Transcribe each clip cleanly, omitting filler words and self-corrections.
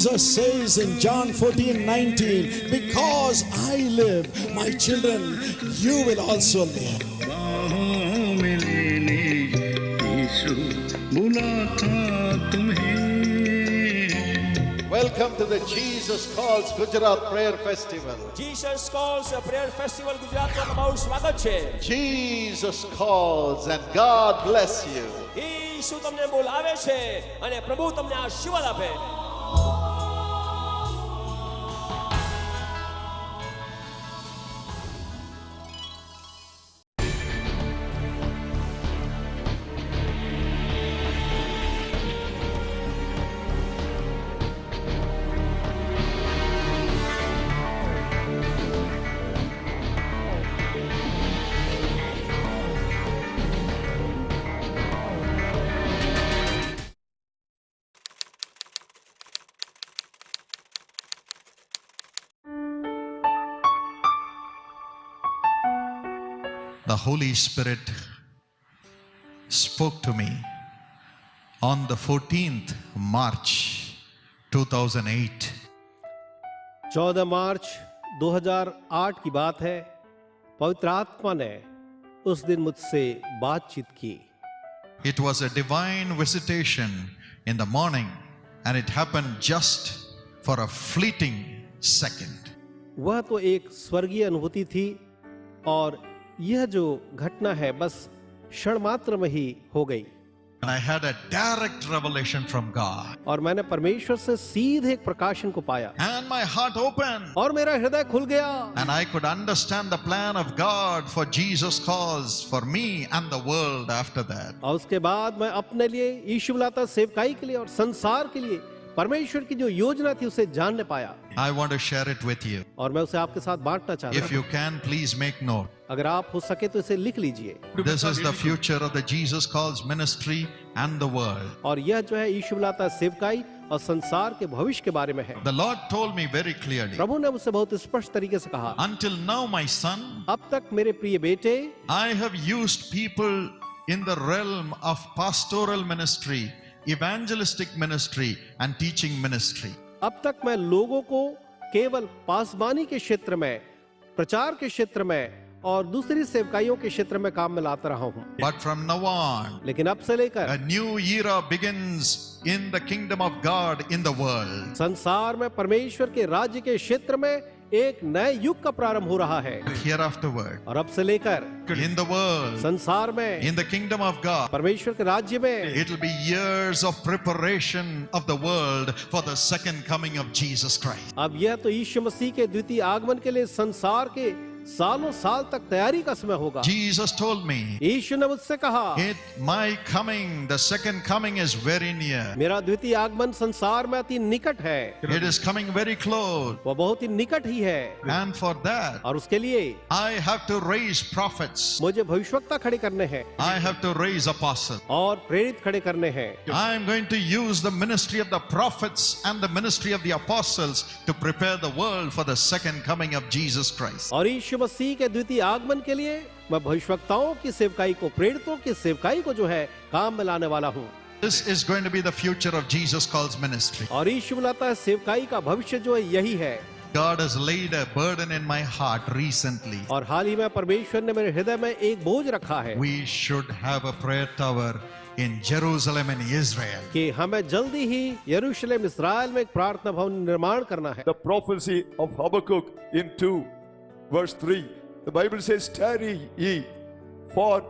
Jesus says in John 14:19, because I live, my children, you will also live. बाहों में लेने यीशु बुलाता तुम्हें. Welcome to the Jesus Calls Gujarat Prayer Festival. Jesus Calls Prayer Festival ગુજરાતમાં તમારું સ્વાગત છે. Jesus calls and God bless you. ઈસુ તમને બોલાવે છે અને પ્રભુ તમને આશીર્વાદ આપે. The Holy Spirit spoke to me on the 14th March 2008. 14 मार्च 2008 की बात है. पवित्र आत्मा ने उस दिन मुझसे बातचीत की. It was a divine visitation in the morning and it happened just for a fleeting second. वह तो एक स्वर्गीय अनुभूति थी और यह जो घटना है बस क्षण मात्र में ही हो गई. And I had a direct revelation from God. और मैंने परमेश्वर से सीधे एक प्रकाशन को पाया And my heart opened. और मेरा हृदय खुल गया. And I could understand the plan of God for Jesus Calls for me and the world after that. और उसके बाद मैं अपने लिए यीशु बुलाता सेवकाई के लिए और संसार के लिए परमेश्वर की जो योजना थी उसे जानने पाया. I want to share it with you. और मैं उसे आपके साथ बांटना चाहता If हूँ. you can, please make note. अगर आप हो सके तो इसे लिख लीजिए. This is the future of the Jesus Calls ministry and the world. और यह जो है यीशु बुलाता सेवकाई और संसार के भविष्य के बारे में है. The Lord told me very clearly, प्रभु ने मुझसे बहुत स्पष्ट तरीके से कहा, until now, my son, अब तक मेरे प्रिय बेटे, I have used people in the realm of pastoral ministry, evangelistic ministry and teaching ministry. अब तक मैं लोगों को केवल पासबानी के क्षेत्र में, प्रचार के क्षेत्र में और दूसरी सेवकाइयों के क्षेत्र में काम में लाता रहा हूँ. But from now on, लेकिन अब से लेकर a new era begins in the kingdom of God in the world. संसार में परमेश्वर के राज्य के क्षेत्र में एक नए युग का प्रारंभ हो रहा है. Hereafterward, और अब से लेकर in the world, संसार में, in the kingdom of God, परमेश्वर के राज्य में it will be years of preparation of the world for the second coming of Jesus Christ. अब यह तो यीशु मसीह के द्वितीय आगमन के लिए संसार के सालों साल तक तैयारी का समय होगा. Jesus told me, यीशु ने मुझसे कहा, my coming, the second coming is very near. मेरा द्वितीय आगमन संसार में अति निकट है. It is coming very close. वो बहुत ही निकट ही है. And for that, और उसके लिए I have to raise prophets. मुझे भविष्यवक्ता खड़े करने हैं I have to raise apostles. और प्रेरित खड़े करने हैं. I am going to use the ministry of the prophets and the ministry of the apostles to prepare the world for the second coming of Jesus Christ. और यीशु मसीह के द्वितीय आगमन के लिए मैं भविष्यवक्ताओं की सेवकाई को, प्रेरितों की सेवकाई को जो है काम में लाने वाला हूँ. This is going to be the future of Jesus Calls ministry. और यीशु बुलाता है सेवकाई का भविष्य जो है यही है. God has laid a burden in my heart recently. और हाल ही में परमेश्वर ने मेरे हृदय में एक बोझ रखा है We should have a prayer tower in Jerusalem in Israel. कि हमें जल्दी ही यरूशलेम इस्राएल में एक प्रार्थना भवन निर्माण करना है. The prophecy of Habakkuk in 2 verse 3, the Bible says, tarry ye, for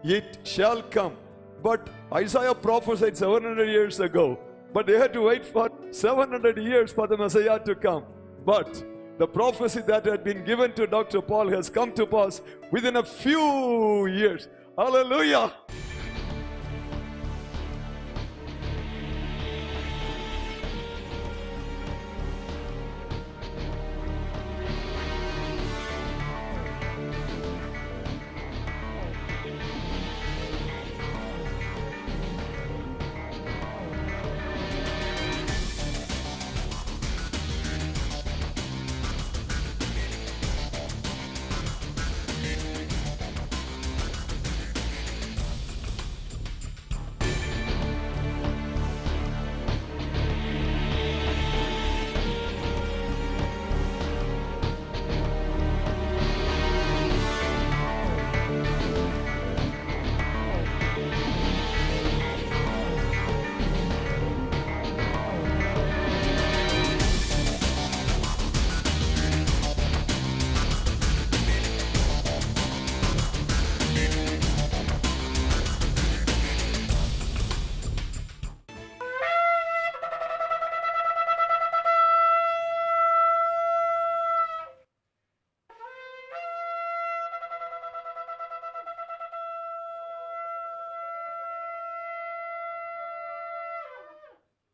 it shall come. But Isaiah prophesied 700 years ago, but they had to wait for 700 years for the Messiah to come. But the prophecy that had been given to Dr. Paul has come to pass within a few years. Hallelujah!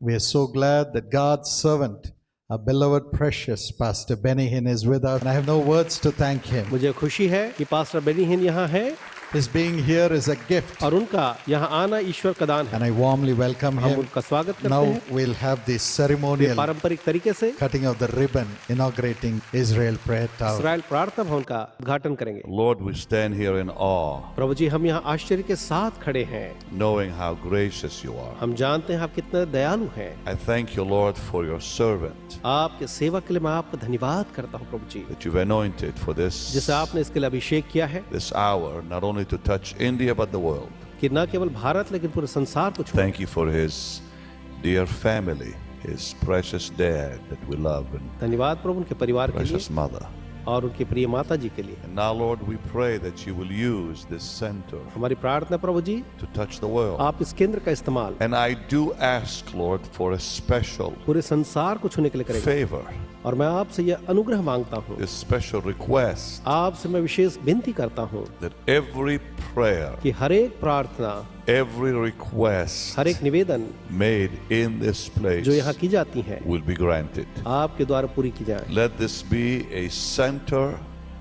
We are so glad that God's servant, our beloved, precious Pastor Benny Hinn is with us. And I have no words to thank him. मुझे खुशी है कि pastor Beni हिन यहाँ है His being here is a gift. और उनका यहाँ आना ईश्वर का दान है। And I warmly welcome हम him. उनका स्वागत करते Now हैं we'll have the ceremonial पारंपरिक तरीके से cutting of the ribbon inaugurating Israel Prayer Tower. इस्राएल प्रार्थना भवन का उद्घाटन करेंगे। Lord, we stand here in awe, प्रभु जी, हम यहाँ आश्चर्य के साथ खड़े हैं। knowing how gracious you are. हम जानते हैं आप कितने दयालु हैं। I thank you, Lord, for your servant आपके सेवा के लिए मैं आपका धन्यवाद करता हूँ प्रभु जी, that you've anointed for this जिसे आपने इसके लिए अभिषेक किया है hour, not only to touch India but the world. कि न केवल भारत लेकिन पूरे संसार को छुए। Thank you for his dear family, his precious dad that we love, and धन्यवाद प्रभु उनके परिवार के लिए precious mother. और उनकी प्रिय माता जी के लिए। And now, Lord, we pray that you will use this center हमारी प्रार्थना प्रभु जी, to touch the world. आप इस केंद्र का इस्तेमाल And I do ask, Lord, for a special पूरे संसार को छूने के लिए करेंगे। favor, और मैं आपसे यह अनुग्रह मांगता हूँ, this special request आपसे मैं विशेष विनती करता हूँ that every prayer, कि हर एक प्रार्थना, every request हर एक निवेदन made in this place जो यहाँ की जाती है will be granted. आपके द्वारा पूरी की जाए। Let this be a center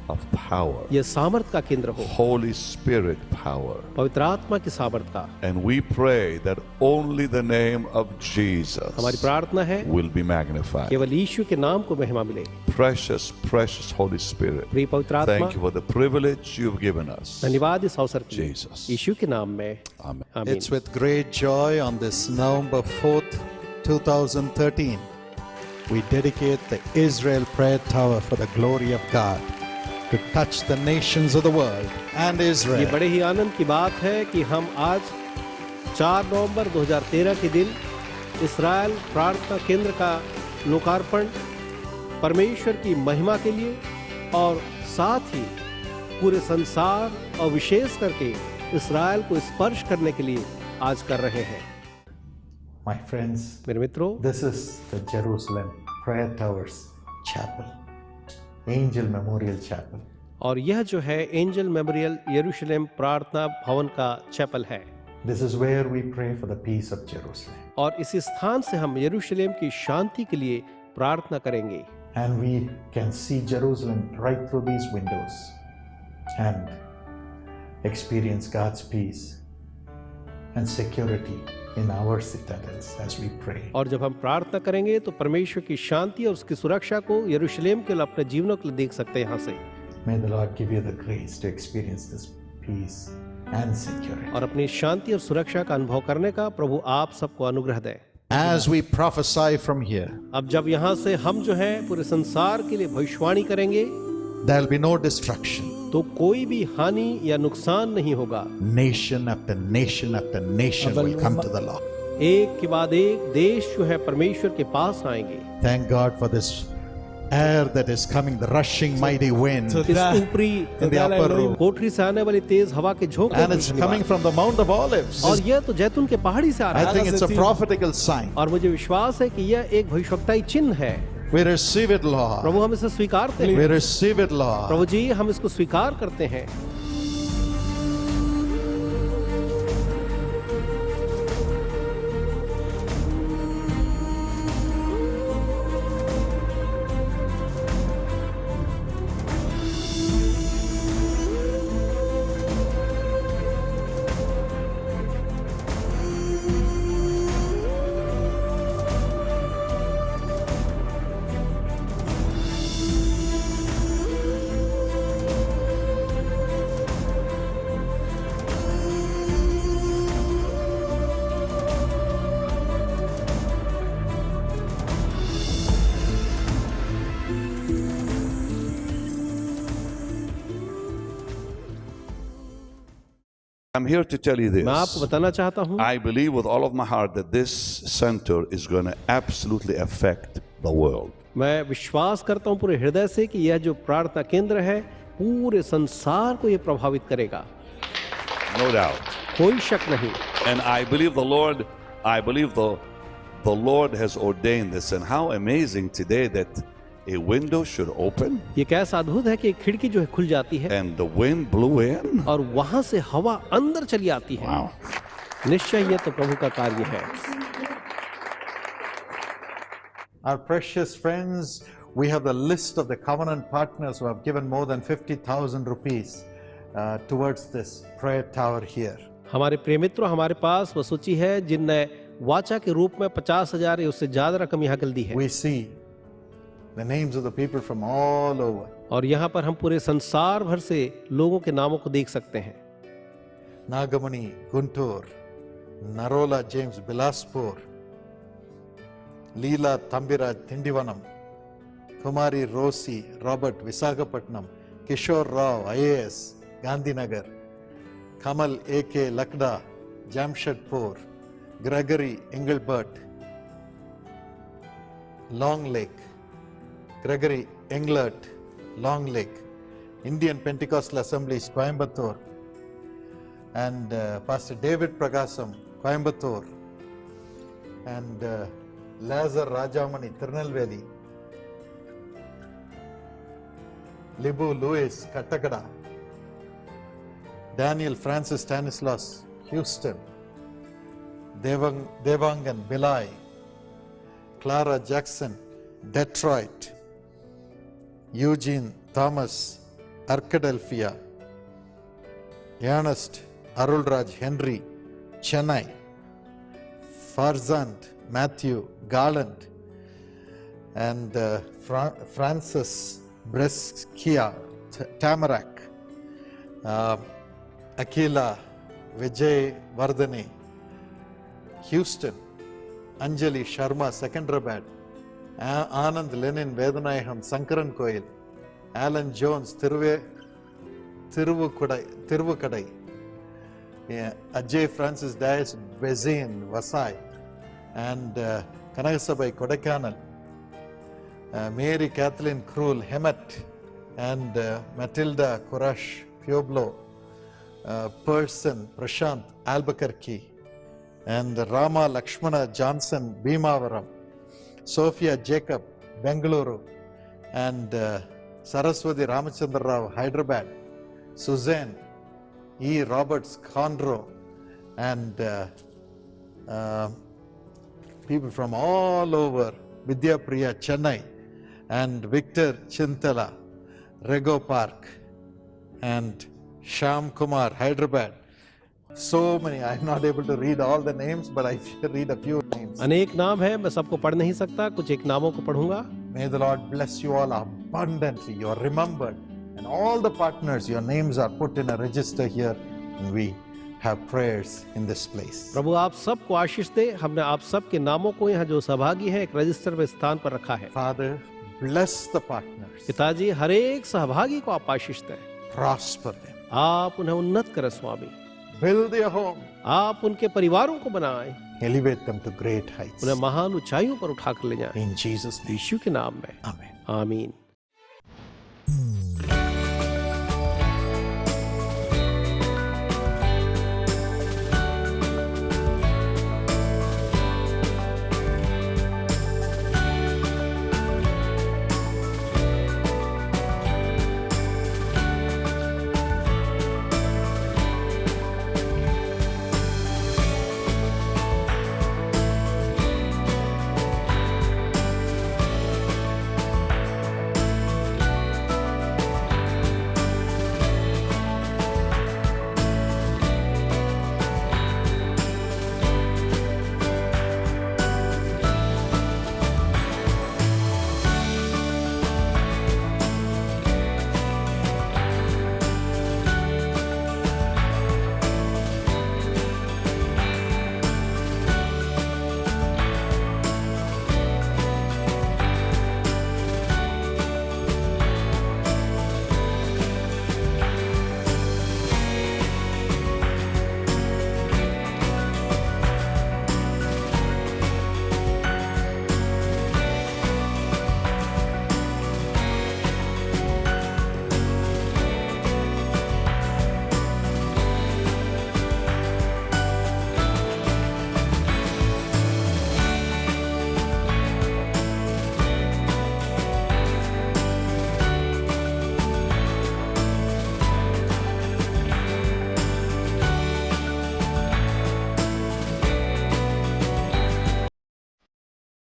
of power, यह सामर्थ का केंद्र हो, Holy Spirit power. पवित्र आत्मा की सामर्थ का। And we pray that only the name of Jesus हमारी प्रार्थना है will be magnified. केवल यीशु के नाम को महिमा मिले। Precious, precious Holy Spirit. प्रिय पवित्र आत्मा, Thank you for the privilege you've given us. धन्यवाद इस अवसर के लिए। Jesus. यीशु के नाम में Amen. आमीन। It's with great joy on this November 4th, 2013, we dedicate the Israel Prayer Tower for the glory of God to touch the nations of the world and ये Israel. बड़े ही आनंद की बात है कि हम आज 4 नवंबर 2013 के दिन इस्राएल प्रार्थना केंद्र का लोकार्पण परमेश्वर की महिमा के लिए और साथ ही पूरे संसार और विशेष करके इस्राएल को स्पर्श करने के लिए आज कर रहे हैं। My friends, मेरे मित्रों, this is the Jerusalem Prayer Towers Chapel, Angel Memorial Chapel. और यह जो है एंजल मेमोरियल यरूशलेम प्रार्थना भवन का चैपल है। This is where we pray for the peace of Jerusalem. और इस स्थान से हम यरूशलेम की शांति के लिए प्रार्थना करेंगे। And we can see Jerusalem right through these windows and experience God's peace and security in our citadels as we pray. और जब हम प्रार्थना करेंगे तो परमेश्वर की शांति और उसकी सुरक्षा को यरूशलेम के लिए अपने जीवनों के लिए देख सकते हैं यहाँ से। May the Lord give you the grace to experience this peace and security. और अपनी शांति और सुरक्षा का अनुभव करने का प्रभु आप सबको अनुग्रह दे। As we prophesy from here, अब जब यहाँ से हम जो है पूरे संसार के लिए भविष्यवाणी करेंगे there will be no destruction. तो कोई भी हानि या नुकसान नहीं होगा। Nation after nation after nation will come to the Lord. एक के बाद एक देश जो है परमेश्वर के पास आएंगे। Thank God for this air that is coming, the rushing mighty wind. इस ऊपरी In the upper room. कोठरी से आने वाली तेज हवा के झोंके And it's coming from the Mount of Olives. और यह तो जैतून के पहाड़ी से आ रहा I think it's a prophetical sign. और मुझे विश्वास है कि यह एक भविष्यवक्ताई चिन्ह है। We receive it, Lord. प्रभु हम इसे स्वीकारते हैं। We receive it, Lord. प्रभु जी हम इसको स्वीकार करते हैं। I'm here to tell you this. मैं आपको बताना चाहता हूँ I believe with all of my heart that this center is going to absolutely affect the world. मैं विश्वास करता हूँ पूरे हृदय से कि यह जो प्रार्थना केंद्र है पूरे संसार को यह प्रभावित करेगा। No doubt. कोई शक नहीं। And I believe the Lord has ordained this. And how amazing today that a window should open ये कैसा अद्भुत है कि एक खिड़की जो है खुल जाती है and the wind blew in. और वहां से हवा अंदर चली आती है। Wow. निश्चय ये तो प्रभु का कार्य है। Our precious friends, we have the list of the covenant partners who have given more than 50,000 rupees towards this prayer tower here. हमारे प्रिय मित्रों, हमारे पास वो सूची है जिनने वाचा के रूप में 50,000 या उससे ज्यादा रकम यहाँ दी है। We see the names of the people from all over. और यहाँ पर हम पूरे संसार भर से लोगों के नामों को देख सकते हैं। Nagamani, Guntur, Narola James, Bilaspur, Leela Thambiraj, Tindivanam, Kumari Rosi, Robert, Visakhapatnam, Kishore Rao, IAS, Gandhinagar, Kamal A.K. Lakda, Jamshedpur, Gregory Engelbert, Long Lake, Gregory Englert, Long Lake, Indian Pentecostal Assemblies, Coimbatore, and Pastor David Pragasam, Coimbatore, and Lazar Rajamani, Tirunelveli, Libu Lewis, Katakada, Daniel Francis Stanislaus, Houston, Devangan, Bilai, Clara Jackson, Detroit, Eugene Thomas, Arkadelphia, Ernest Arulraj Henry, Chennai, Farzand Matthew Garland, and Francis Brescia Tamarack, Akila Vijay Vardhane, Houston, Anjali Sharma, Secunderabad, Anand Lenin Vedanayam, Sankaran Koil, Alan Jones, Tiruvukadai, Ajay Francis Dias Bezin, Vasai, and Kanagasabai Kodaikanal, Mary Kathleen Krul, Hemet, and Matilda Kurash, Pueblo, Person, Prashant, Albuquerque, and Rama Lakshmana Johnson, Bhimavaram, Sophia Jacob, Bengaluru, and Saraswati Ramachandra Rao, Hyderabad, Suzanne E. Roberts, Conroe, and people from all over, Vidya Priya, Chennai, and Victor Chintala, Rego Park, and Sham Kumar, Hyderabad. So many, I'm not able to read all the names, but I read a few names. अनेक नाम है, मैं सबको पढ़ नहीं सकता, कुछ एक नामों को पढ़ूंगा। May the Lord bless you all abundantly. You are remembered, and all the partners, your names are put in a register here, and we have prayers in this place. प्रभु आप सबको आशीष दे। हमने आप सबके नामों को यहाँ जो सहभागी हैं एक रजिस्टर में स्थान पर रखा है। Father, bless the partners. पिताजी हर एक सहभागी को आप आशीष दें। Prosper them. आप उन्हें उन्नत करें स्वामी। Build their home. आप उनके परिवारों को बनाएं। Elevate them to great heights. उन्हें महान ऊंचाइयों पर उठाकर ले जाएं। In Jesus' name. यीशु के नाम में Amen. आमीन।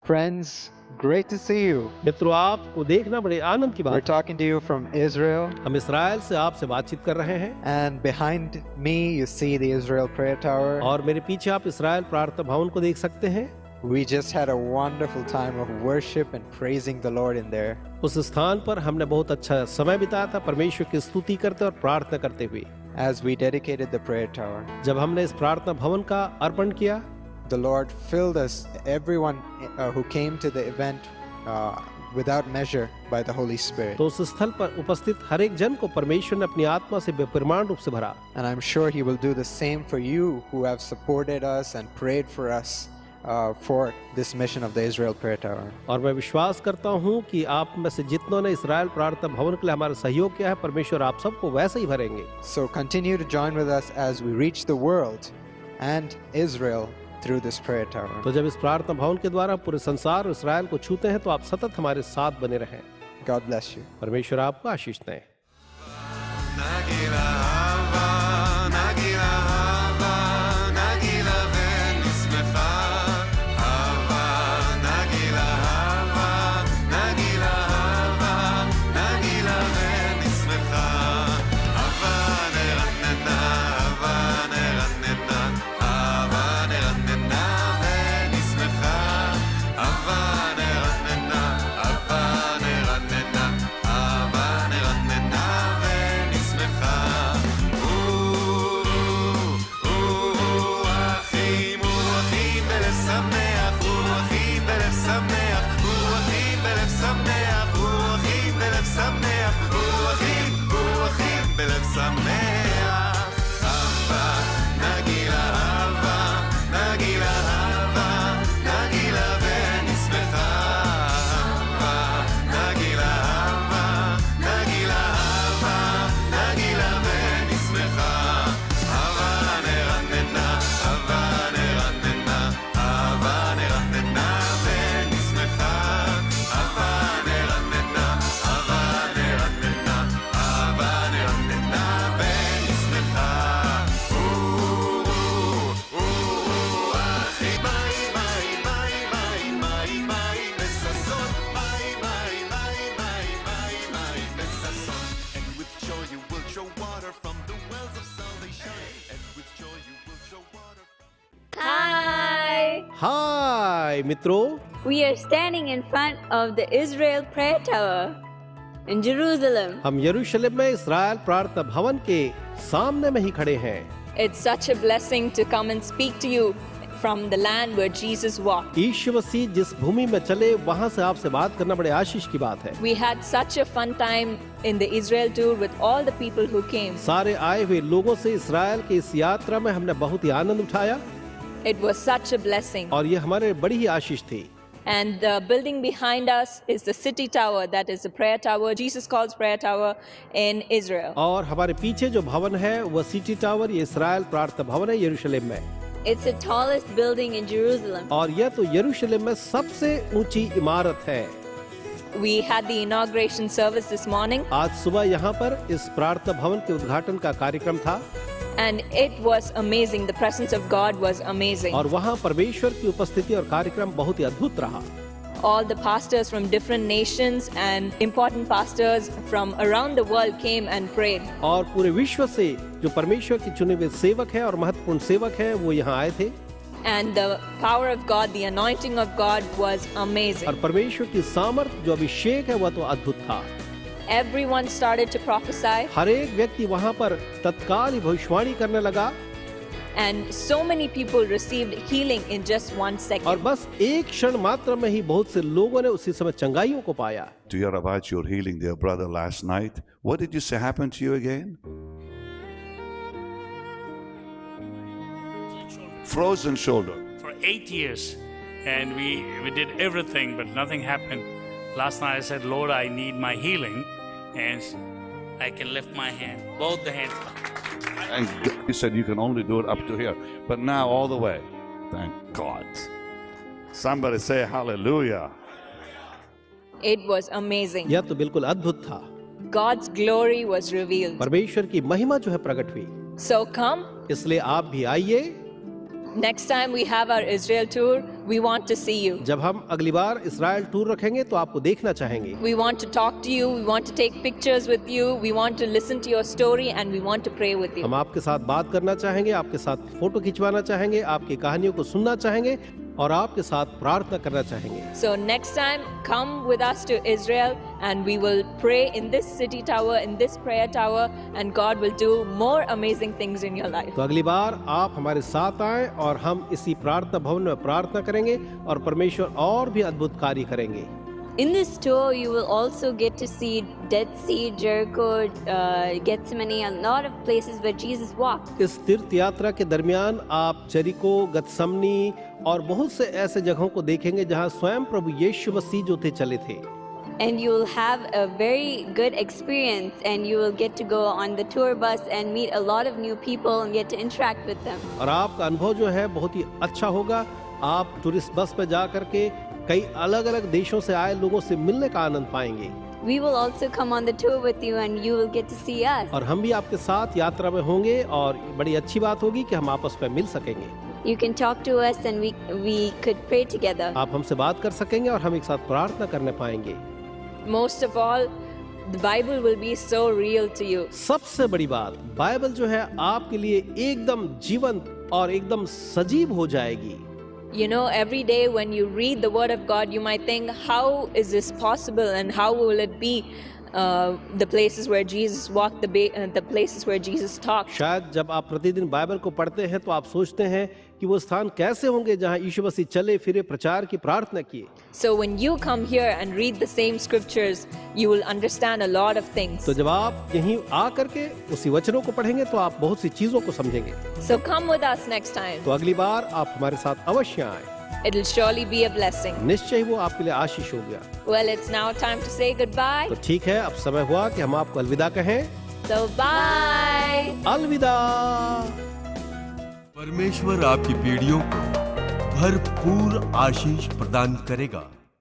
Friends, great to see you. मित्रों, आपको देखना बड़े आनंद की We're बात। talking to you from Israel, हम इस्राएल से आपसे बातचीत कर रहे हैं and behind me you see the Israel Prayer Tower. और मेरे पीछे आप इस्राएल प्रार्थना भवन को देख सकते हैं। We just had a wonderful time of worship and praising the Lord in there. उस स्थान पर हमने बहुत अच्छा समय बिताया था परमेश्वर की स्तुति करते और प्रार्थना करते हुए। As we dedicated the prayer tower, जब हमने इस प्रार्थना भवन का अर्पण किया, the Lord filled us, everyone who came to the event without measure by the Holy Spirit. तो उस स्थल पर उपस्थित हर एक जन को परमेश्वर ने अपनी आत्मा से बेपरिमाण रूप से भरा। And I'm sure He will do the same for you who have supported us and prayed for us for this mission of the Israel Prayer Tower. और मैं विश्वास करता हूँ कि आप में से जितनों ने इस्राएल प्रार्थना भवन के लिए हमारा सहयोग किया है, परमेश्वर आप सबको वैसे ही भरेंगे। So continue to join with us as we reach the world and Israel through this prayer tower. तो जब इस प्रार्थना भवन के द्वारा पूरे संसार और इस्राएल को छूते हैं, तो आप सतत हमारे साथ बने रहें। God bless you. परमेश्वर आपको आशीष दें। हाय मित्रों, We are standing in front of the Israel Prayer Tower in Jerusalem. हम यरूशलेम में इस्राएल प्रार्थना भवन के सामने में ही खड़े हैं। It's such a blessing to come and speak to you from the land where Jesus walked. यीशु मसीह जिस भूमि में चले, वहाँ से आपसे बात करना बड़े आशीष की बात है। We had such a fun time in the Israel tour with all the people who came. सारे आए हुए लोगों से इस्राएल की इस यात्रा में हमने बहुत ही आनंद उठाया। It was such a blessing. और ये हमारे बड़ी ही आशीष थी। And the building behind us is the city tower, that is the prayer tower. Jesus calls prayer tower in Israel. और हमारे पीछे जो भवन है वह सिटी टावर, ये इस्राएल प्रार्थना भवन है यरूशलेम में। It's the tallest building in Jerusalem. और यह तो यरूशलेम में सबसे ऊंची इमारत है। We had the inauguration service this morning. आज सुबह यहाँ पर इस प्रार्थना भवन के उद्घाटन का कार्यक्रम था। And it was amazing. The presence of God was amazing. और वहाँ परमेश्वर की उपस्थिति और कार्यक्रम बहुत ही अद्भुत रहा। All the pastors from different nations and important pastors from around the world came and prayed. और पूरे विश्व से जो परमेश्वर की चुने हुए सेवक हैं और महत्वपूर्ण सेवक हैं, वो यहाँ आए थे। And the power of God, the anointing of God was amazing. और परमेश्वर की सामर्थ, जो अभिषेक है, वह तो अद्भुत था। Everyone started to prophesy. हर एक व्यक्ति वहाँ पर तत्काल ही भविष्यवाणी करने लगा। And so many people received healing in just 1 second. और बस एक क्षण मात्र में ही बहुत से लोगों ने उसी समय चंगाइयों को पाया। To hear about your healing there, brother, last night. What did you say happened to you again? Frozen shoulder. For 8 years, and we did everything, but nothing happened. Last night I said, Lord, I need my healing, and I can lift my hand, both the hands. And you said you can only do it up to here, but now all the way. Thank God. Somebody say hallelujah. It was amazing. यह तो बिल्कुल अद्भुत था। God's glory was revealed. परमेश्वर की महिमा जो है प्रकट हुई। So come. इसलिए आप भी आइए। next time we have our Israel tour, we want to see you. जब हम अगली बार इस्राएल टूर रखेंगे तो आपको देखना चाहेंगे। We want to talk to you, we want to take pictures with you, we want to listen to your story and we want to pray with you. हम आपके साथ बात करना चाहेंगे, आपके साथ फोटो खिंचवाना चाहेंगे, आपकी कहानियों को सुनना चाहेंगे और आपके साथ प्रार्थना करना चाहेंगे। So next time, come with us to Israel and we will pray in this city tower, in this prayer tower, and God will do more amazing things in your life. तो अगली बार आप हमारे साथ आएं और हम इसी प्रार्थना भवन में प्रार्थना करेंगे और परमेश्वर और भी अद्भुत कार्य करेंगे। In this tour, you will also get to see Dead Sea, Jericho, Gethsemane, a lot of places where Jesus walked. इस तीर्थ यात्रा के दरमियान आप जेरिको, गतसमनी और बहुत से ऐसे जगहों को देखेंगे जहां स्वयं प्रभु यीशु मसीह जो थे चले थे। And you will have a very good experience, and you will get to go on the tour bus and meet a lot of new people and get to interact with them. और आपका अनुभव जो है बहुत ही अच्छा होगा। आप tourist bus पे जा करके कई अलग-अलग देशों से आए लोगों से मिलने का आनंद पाएंगे। We will also come on the tour with you, and you will get to see us. और हम भी आपके साथ यात्रा में होंगे और बड़ी अच्छी बात होगी कि हम आपस में मिल सकेंगे। You can talk to us, and we could pray together. आप हमसे बात कर सकेंगे और हम एक साथ प्रार्थना करने पाएंगे। Most of all, the Bible will be so real to you. सबसे बड़ी बात, बाइबल जो है आपके लिए एकदम जीवंत और एकदम सजीव हो जाएगी। You know, every day when you read the Word of God, you might think, how is this possible and how will it be the places where Jesus walked, the places where Jesus talked. शायद जब आप प्रतिदिन Bible को पढ़ते हैं तो आप सोचते हैं कि वो स्थान कैसे होंगे जहां यीशु मसीह चले फिरे, प्रचार की, प्रार्थना किए। So when you come here and read the same scriptures, you will understand a lot of things. तो जब आप यहीं आ करके उसी वचनों को पढ़ेंगे तो आप बहुत सी चीजों को समझेंगे। So come with us next time. तो अगली बार आप हमारे साथ अवश्य आएं। It will surely be a blessing. निश्चय ही वो आपके लिए आशीष हो गया। Well, it's now time to say goodbye. तो ठीक है, अब समय हुआ कि हम आपको अलविदा कहें। So bye. अलविदा। परमेश्वर आपकी पीढ़ियों को भरपूर आशीष प्रदान करेगा।